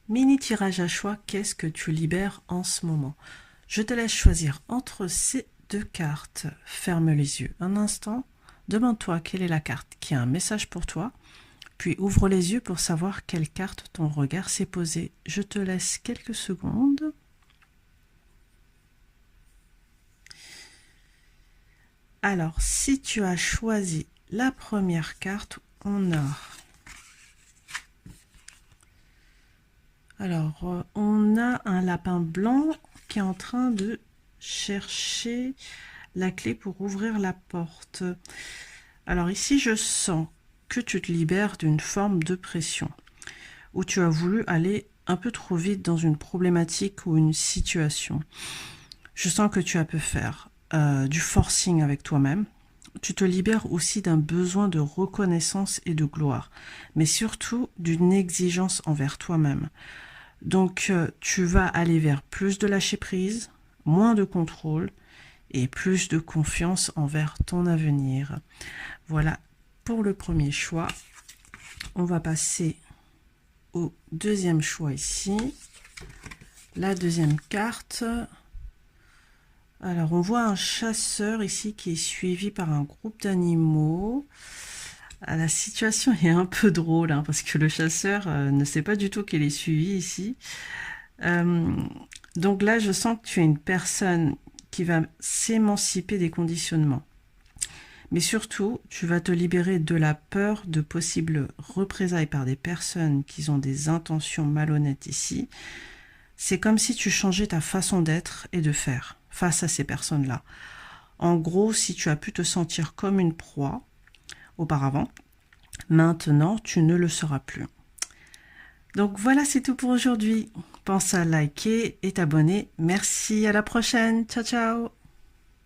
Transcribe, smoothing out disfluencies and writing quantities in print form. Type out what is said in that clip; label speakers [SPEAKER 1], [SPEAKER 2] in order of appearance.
[SPEAKER 1] Mini tirage à choix, qu'est-ce que tu libères en ce moment? Je te laisse choisir entre ces deux cartes. Ferme les yeux un instant. Demande-toi quelle est la carte qui a un message pour toi. Puis ouvre les yeux pour savoir quelle carte ton regard s'est posé. Je te laisse quelques secondes. Alors, si tu as choisi la première carte, on a... Alors, on a un lapin blanc qui est en train de chercher la clé pour ouvrir la porte. Alors ici, je sens que tu te libères d'une forme de pression, où tu as voulu aller un peu trop vite dans une problématique ou une situation. Je sens que tu as pu faire du forcing avec toi-même. Tu te libères aussi d'un besoin de reconnaissance et de gloire, mais surtout d'une exigence envers toi-même. Donc, tu vas aller vers plus de lâcher prise, moins de contrôle et plus de confiance envers ton avenir. Voilà pour le premier choix. On va passer au deuxième choix ici. La deuxième carte. Alors, on voit un chasseur ici qui est suivi par un groupe d'animaux. La situation est un peu drôle parce que le chasseur ne sait pas du tout qu'il est suivi ici. Donc là, je sens que tu es une personne qui va s'émanciper des conditionnements. Mais surtout, tu vas te libérer de la peur de possibles représailles par des personnes qui ont des intentions malhonnêtes ici. C'est comme si tu changeais ta façon d'être et de faire face à ces personnes-là. En gros, si tu as pu te sentir comme une proie auparavant, maintenant, tu ne le seras plus. Donc voilà, c'est tout pour aujourd'hui. Pense à liker et t'abonner. Merci, à la prochaine. Ciao, ciao.